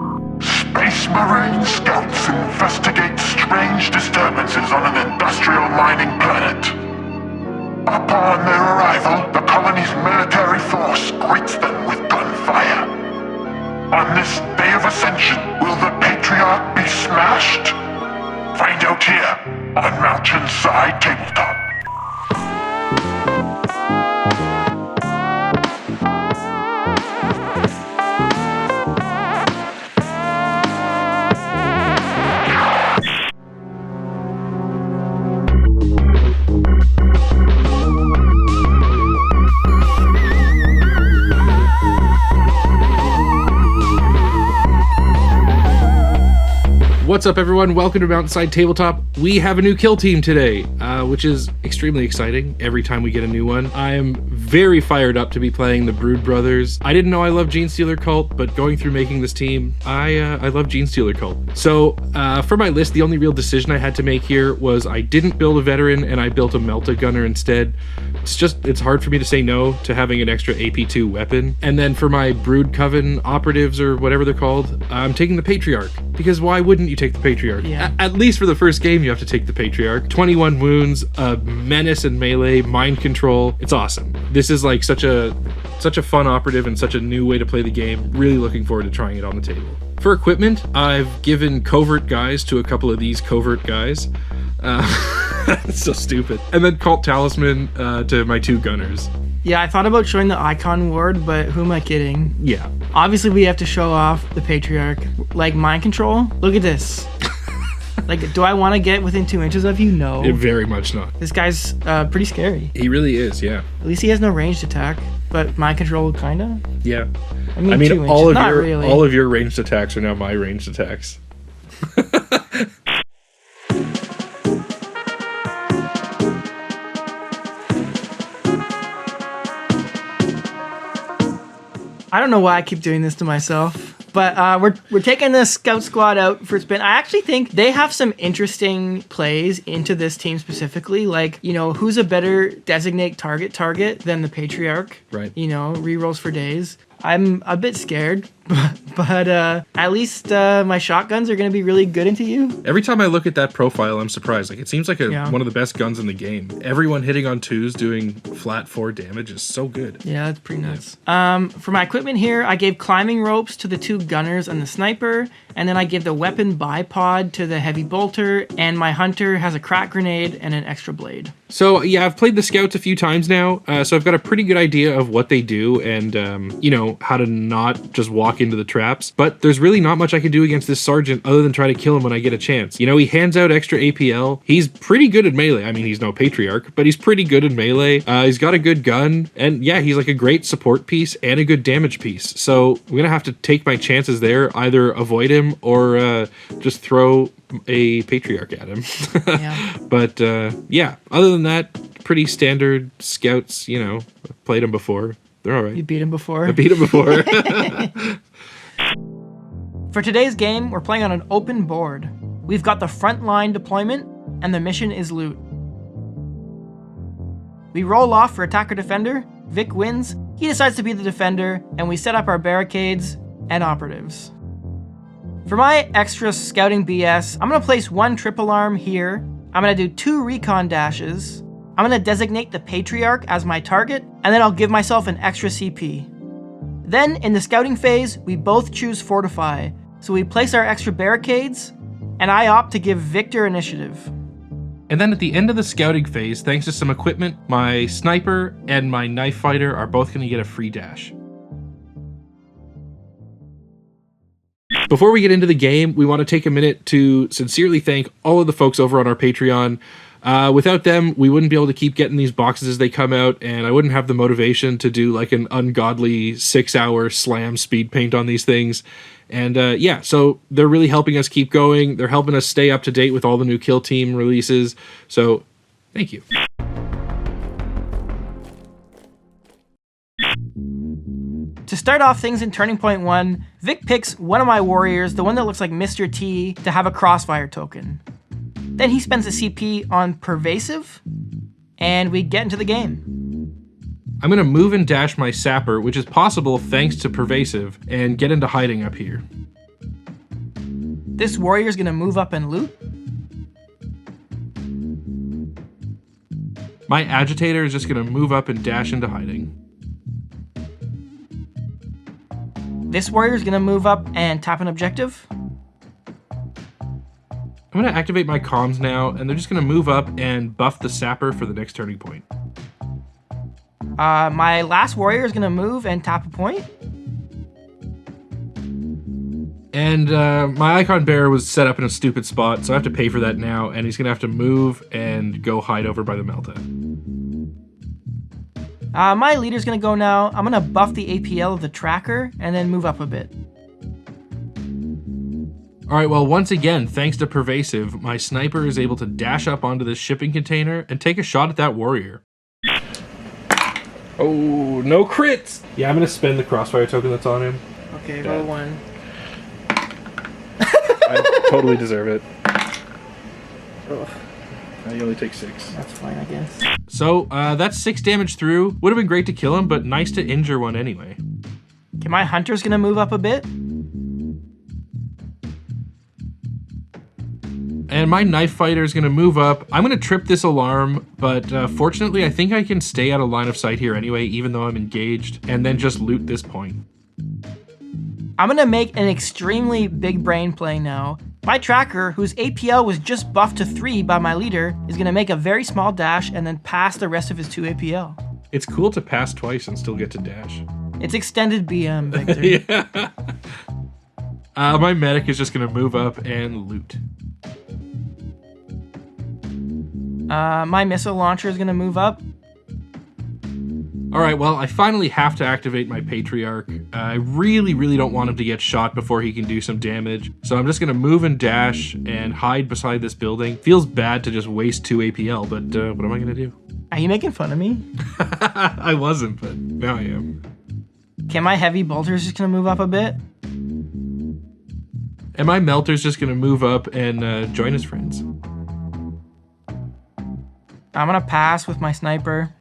Space Marine scouts investigate strange disturbances on an industrial mining planet. Upon their arrival, the colony's military force greets them with gunfire. On this day of ascension, will the Patriarch be smashed? Find out here on Mountainside Tabletop. What's up, everyone? Welcome to Mountainside Tabletop. We have a new kill team today, which is extremely exciting every time we get a new one. I am very fired up to be playing the Brood Brothers. I didn't know I loved Genestealer Cult, but going through making this team, I love Genestealer Cult. So for my list, the only real decision I had to make here was I didn't build a veteran and I built a Melta Gunner instead. It's hard for me to say no to having an extra AP2 weapon. And then for my Brood Coven operatives, or whatever they're called, I'm taking the Patriarch, because why wouldn't you take the Patriarch? Yeah. At least for the first game, you have to take the Patriarch. 21 wounds, a menace and melee, mind control. It's awesome. This is like such a fun operative and such a new way to play the game. Really looking forward to trying it on the table. For equipment, I've given covert guys to a couple of these covert guys. It's so stupid. And then Cult Talisman to my two gunners. Yeah, I thought about showing the icon ward, but who am I kidding? Yeah. Obviously, we have to show off the Patriarch. Like, mind control? Look at this. Like, do I want to get within 2 inches of you? No. Very much not. This guy's pretty scary. He really is, yeah. At least he has no ranged attack, but mind control, kinda? Yeah. I mean 2 inches, not really. All of your ranged attacks are now my ranged attacks. I don't know why I keep doing this to myself, but we're taking the scout squad out for a spin. I actually think they have some interesting plays into this team specifically. Like, you know, who's a better designate target than the Patriarch? Right. You know, rerolls for days. I'm a bit scared, but at least my shotguns are going to be really good into you. Every time I look at that profile, I'm surprised. Like, it seems like one of the best guns in the game. Everyone hitting on 2s doing flat 4 damage is so good. Yeah, that's pretty nuts. For my equipment here, I gave climbing ropes to the 2 gunners and the sniper, and then I give the weapon bipod to the heavy bolter, and my hunter has a crack grenade and an extra blade. So, yeah, I've played the scouts a few times now, so I've got a pretty good idea of what they do and, you know, how to not just walk into the traps. But there's really not much I can do against this sergeant other than try to kill him when I get a chance. You know, he hands out extra APL. He's pretty good at melee. I mean, he's no Patriarch, but he's pretty good at melee. He's got a good gun, and yeah, he's like a great support piece and a good damage piece. So I'm gonna have to take my chances there, either avoid him or just throw a Patriarch at him. Yeah. But yeah, other than that, pretty standard scouts. You know, I've played them before. They're all right. You beat him before? I beat him before. For today's game, we're playing on an open board. We've got the frontline deployment, and the mission is loot. We roll off for attacker-defender. Vic wins. He decides to be the defender, and we set up our barricades and operatives. For my extra scouting BS, I'm going to place 1 triple arm here. I'm going to do 2 recon dashes. I'm going to designate the Patriarch as my target, and then I'll give myself an extra CP. Then, in the scouting phase, we both choose Fortify, so we place our extra barricades, and I opt to give Victor initiative. And then at the end of the scouting phase, thanks to some equipment, my sniper and my knife fighter are both going to get a free dash. Before we get into the game, we want to take a minute to sincerely thank all of the folks over on our Patreon. Without them, we wouldn't be able to keep getting these boxes as they come out, and I wouldn't have the motivation to do like an ungodly 6-hour slam speed paint on these things. And yeah, so they're really helping us keep going. They're helping us stay up to date with all the new Kill Team releases. So thank you. To start off things in Turning Point 1, Vic picks one of my warriors, the one that looks like Mr. T, to have a crossfire token. Then he spends a CP on Pervasive, and we get into the game. I'm going to move and dash my Sapper, which is possible thanks to Pervasive, and get into hiding up here. This warrior's gonna move up and loot. My agitator is just gonna move up and dash into hiding. This warrior's gonna move up and tap an objective. I'm gonna activate my comms now, and they're just gonna move up and buff the sapper for the next turning point. My last warrior is gonna move and tap a point. And my icon bearer was set up in a stupid spot, so I have to pay for that now, and he's gonna have to move and go hide over by the Melta. My leader's gonna go now. I'm gonna buff the APL of the tracker and then move up a bit. All right, well, once again, thanks to Pervasive, my sniper is able to dash up onto this shipping container and take a shot at that warrior. Oh, no crits! Yeah, I'm gonna spend the crossfire token that's on him. Okay, roll one. I totally deserve it. Ugh. You only take 6. That's fine, I guess. So, that's 6 damage through. Would have been great to kill him, but nice to injure one anyway. Okay, my hunter's gonna move up a bit. And my knife fighter is gonna move up. I'm gonna trip this alarm, but fortunately I think I can stay out of line of sight here anyway, even though I'm engaged, and then just loot this point. I'm gonna make an extremely big brain play now. My tracker, whose APL was just buffed to 3 by my leader, is gonna make a very small dash and then pass the rest of his 2 APL. It's cool to pass twice and still get to dash. It's extended BM, Victor. Yeah. My medic is just gonna move up and loot. My missile launcher is gonna move up. All right, well, I finally have to activate my Patriarch. I really don't want him to get shot before he can do some damage. So I'm just gonna move and dash and hide beside this building. Feels bad to just waste 2 APL, but what am I gonna do? Are you making fun of me? I wasn't, but now I am. Okay, my heavy bolter is just gonna move up a bit. And my melter's just gonna move up and join his friends. I'm gonna pass with my sniper.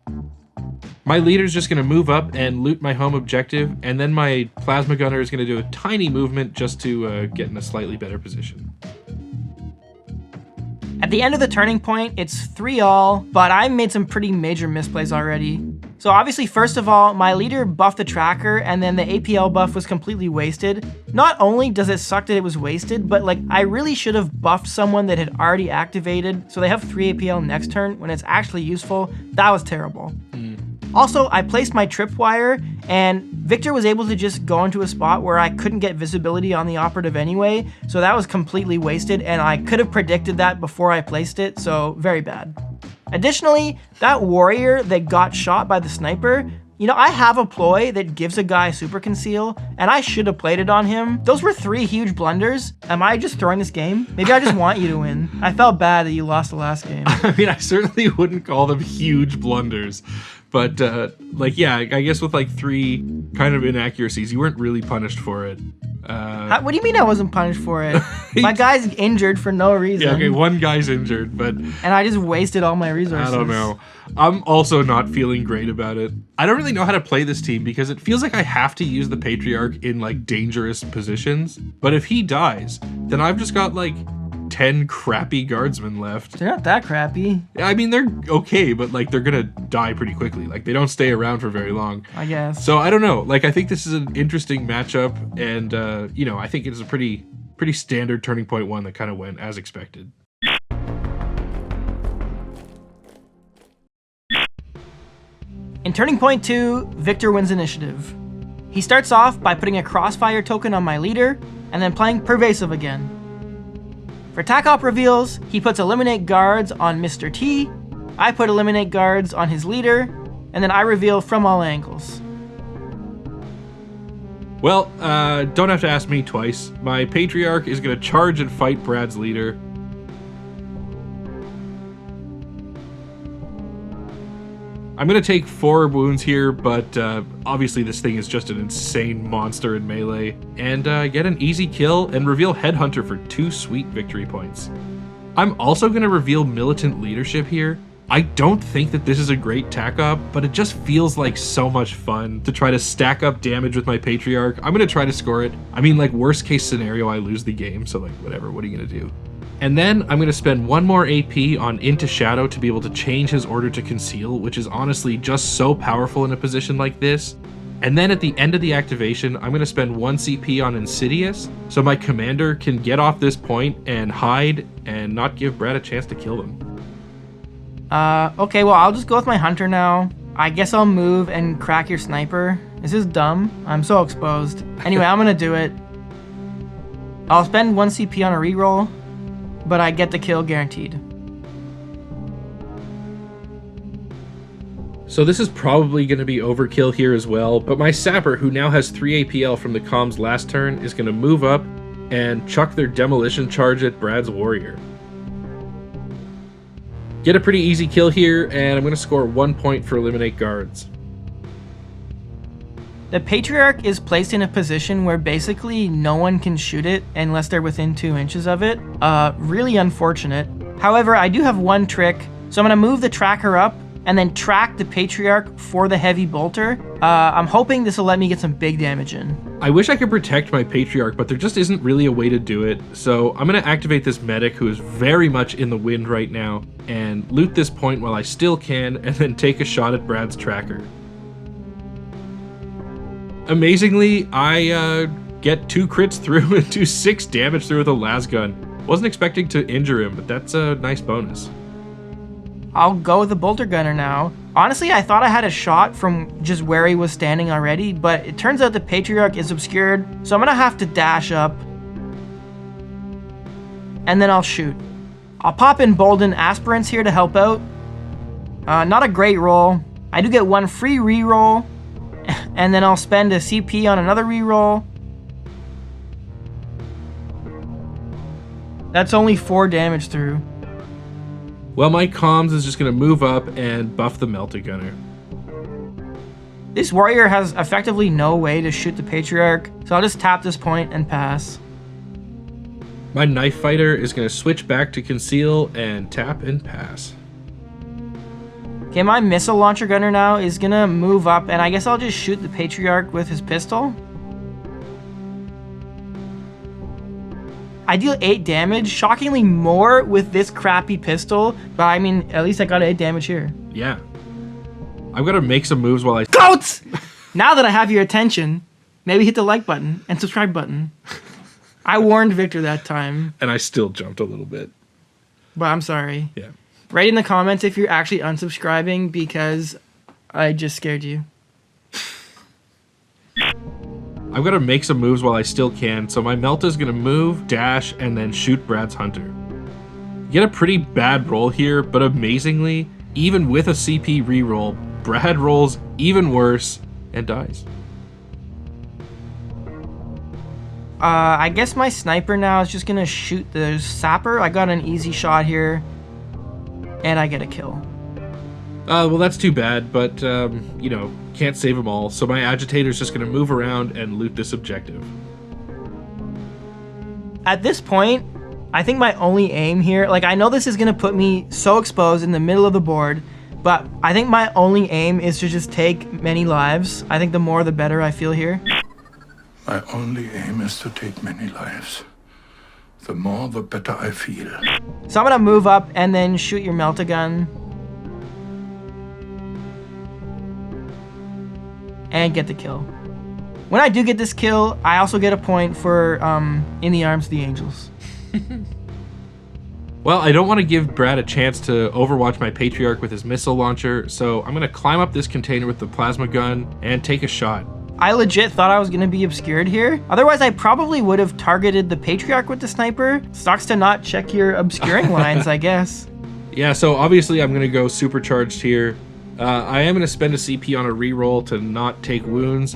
My leader's just gonna move up and loot my home objective, and then my plasma gunner is gonna do a tiny movement just to get in a slightly better position. At the end of the turning point, it's 3-all, but I made some pretty major misplays already. So obviously, first of all, my leader buffed the tracker, and then the APL buff was completely wasted. Not only does it suck that it was wasted, but like I really should have buffed someone that had already activated, so they have 3 APL next turn when it's actually useful. That was terrible. Also, I placed my tripwire, and Victor was able to just go into a spot where I couldn't get visibility on the operative anyway, so that was completely wasted, and I could have predicted that before I placed it, so very bad. Additionally, that warrior that got shot by the sniper, you know, I have a ploy that gives a guy super conceal, and I should have played it on him. Those were 3 huge blunders. Am I just throwing this game? Maybe I just want you to win. I felt bad that you lost the last game. I mean, I certainly wouldn't call them huge blunders. But, like, yeah, I guess with, like, 3 kind of inaccuracies, you weren't really punished for it. What do you mean I wasn't punished for it? My guy's injured for no reason. Yeah, okay, one guy's injured, but... And I just wasted all my resources. I don't know. I'm also not feeling great about it. I don't really know how to play this team because it feels like I have to use the Patriarch in, like, dangerous positions. But if he dies, then I've just got, like... 10 crappy guardsmen left. They're not that crappy. I mean, they're okay, but like they're gonna die pretty quickly. Like they don't stay around for very long. I guess. So I don't know. Like I think this is an interesting matchup, and you know, I think it's a pretty standard turning point one that kind of went as expected. In turning point 2, Victor wins initiative. He starts off by putting a crossfire token on my leader, and then playing Pervasive again. For attack op reveals, he puts eliminate guards on Mr. T, I put eliminate guards on his leader, and then I reveal from all angles. Well, don't have to ask me twice. My Patriarch is gonna charge and fight Brad's leader. I'm gonna take 4 wounds here, but obviously this thing is just an insane monster in melee. And get an easy kill and reveal Headhunter for 2 sweet victory points. I'm also gonna reveal Militant Leadership here. I don't think that this is a great tack up, but it just feels like so much fun to try to stack up damage with my Patriarch. I'm going to try to score it. I mean, like, worst case scenario, I lose the game, so like, whatever, what are you going to do? And then I'm going to spend 1 more AP on Into Shadow to be able to change his order to Conceal, which is honestly just so powerful in a position like this. And then at the end of the activation, I'm going to spend 1 CP on Insidious, so my commander can get off this point and hide and not give Brad a chance to kill them. Okay, well, I'll just go with my hunter now. I guess I'll move and crack your sniper. This is dumb. I'm so exposed. Anyway, I'm gonna do it. I'll spend 1 CP on a reroll, but I get the kill guaranteed. So this is probably going to be overkill here as well, but my Sapper, who now has 3 APL from the comms last turn, is going to move up and chuck their demolition charge at Brad's warrior. Get a pretty easy kill here, and I'm going to score 1 point for eliminate guards. The Patriarch is placed in a position where basically no one can shoot it unless they're within 2 inches of it. Really unfortunate. However, I do have 1 trick, so I'm going to move the tracker up and then track the Patriarch for the heavy bolter. I'm hoping this will let me get some big damage in. I wish I could protect my Patriarch, but there just isn't really a way to do it. So I'm going to activate this medic who is very much in the wind right now and loot this point while I still can, and then take a shot at Brad's tracker. Amazingly, I get 2 crits through and do 6 damage through with a las gun. Wasn't expecting to injure him, but that's a nice bonus. I'll go with the bolter gunner now. Honestly, I thought I had a shot from just where he was standing already, but it turns out the Patriarch is obscured, so I'm gonna have to dash up. And then I'll shoot. I'll pop in Bolden Aspirants here to help out. Not a great roll. I do get 1 free reroll, and then I'll spend a CP on another reroll. That's only 4 damage through. Well, my comms is just going to move up and buff the Melta Gunner. This warrior has effectively no way to shoot the Patriarch, so I'll just tap this point and pass. My Knife Fighter is going to switch back to Conceal and tap and pass. Okay, my Missile Launcher Gunner now is going to move up, and I guess I'll just shoot the Patriarch with his pistol. I deal 8 damage, shockingly more with this crappy pistol, but I mean, at least I got 8 damage here. Yeah. I've got to make some moves while I... Goats! Now that I have your attention, maybe hit the like button and subscribe button. I warned Victor that time. And I still jumped a little bit. But I'm sorry. Yeah. Write in the comments if you're actually unsubscribing because I just scared you. I've got to make some moves while I still can, so my Melta's going to move, dash, and then shoot Brad's Hunter. You get a pretty bad roll here, but amazingly, even with a CP reroll, Brad rolls even worse and dies. I guess my sniper now is just going to shoot the Sapper. I got an easy shot here, and I get a kill. Well, that's too bad, but, you know, can't save them all, so my Agitator's just going to move around and loot this objective. At this point, I think my only aim here, like, I know this is going to put me so exposed in the middle of the board, but I think my only aim is to just take many lives. I think the more the better I feel here. My only aim is to take many lives. The more, the better I feel. So I'm going to move up and then shoot your Melta-Gun. And get the kill. When I do get this kill, I also get a point for In the Arms of the Angels. Well, I don't want to give Brad a chance to overwatch my Patriarch with his missile launcher, so I'm going to climb up this container with the plasma gun and take a shot. I legit thought I was going to be obscured here. Otherwise, I probably would have targeted the Patriarch with the sniper. Sucks to not check your obscuring lines, I guess. Yeah, so obviously I'm going to go supercharged here. I am going to spend a CP on a reroll to not take wounds.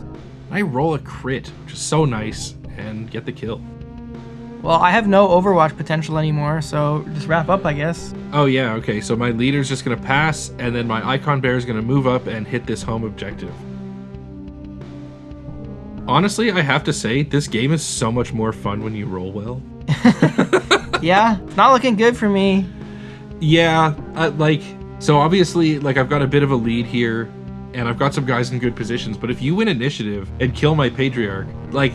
I roll a crit, which is so nice, and get the kill. Well, I have no Overwatch potential anymore, so just wrap up, I guess. Oh yeah, okay, so my leader's just going to pass, and then my Icon Bear is going to move up and hit this home objective. Honestly, I have to say, this game is so much more fun when you roll well. Yeah, it's not looking good for me. Yeah, like... So obviously, like, I've got a bit of a lead here, and I've got some guys in good positions, but if you win initiative and kill my Patriarch, like,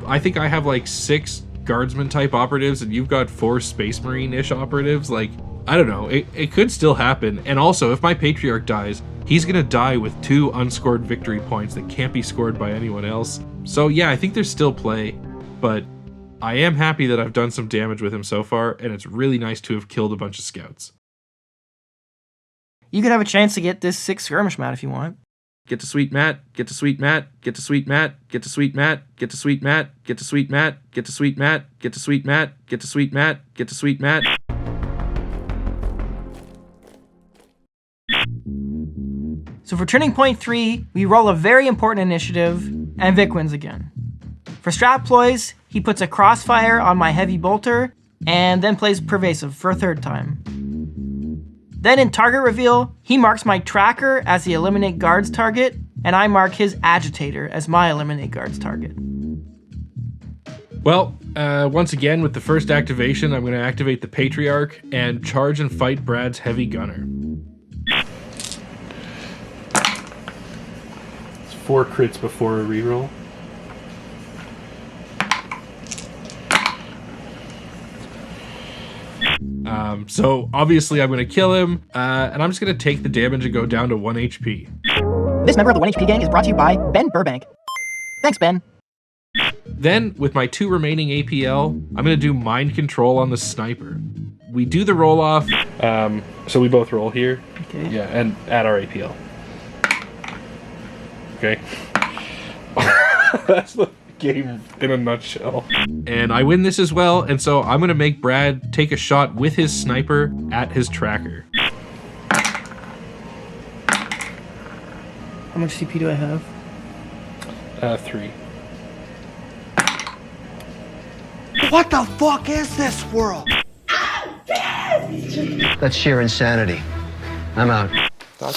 I think I have like 6 Guardsman type operatives, and you've got 4 Space Marine-ish operatives. Like, I don't know, it could still happen. And also, if my Patriarch dies, he's gonna die with 2 unscored victory points that can't be scored by anyone else. So yeah, I think there's still play, but I am happy that I've done some damage with him so far, and it's really nice to have killed a bunch of scouts. You could have a chance to get this 6 skirmish mat if you want. Get to sweet Matt, get to sweet Matt, get to sweet Matt, get to sweet Matt, get to sweet Matt, get to sweet Matt, get to sweet Matt, get to sweet Matt, get to sweet Matt, get to sweet Matt. So for turning point 3, we roll a very important initiative, and Vic wins again. For strat ploys, he puts a crossfire on my heavy bolter, and then plays pervasive for a 3rd time. Then in target reveal, he marks my tracker as the eliminate guards target, and I mark his agitator as my eliminate guards target. Well, once again, with the first activation, I'm going to activate the Patriarch and charge and fight Brad's heavy gunner. It's 4 crits before a reroll. So obviously I'm going to kill him, and I'm just going to take the damage and go down to 1 HP. This member of the 1 HP gang is brought to you by Ben Burbank. Thanks, Ben. Then, with my 2 remaining APL, I'm going to do mind control on the sniper. We do the roll off, so we both roll here. Okay. Yeah, and add our APL. Okay. That's the game in a nutshell. And I win this as well, and so I'm going to make Brad take a shot with his sniper at his tracker. How much CP do I have? 3. What the fuck is this world? That's sheer insanity. I'm out. I'm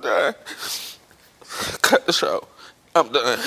done. Cut the show. I'm done.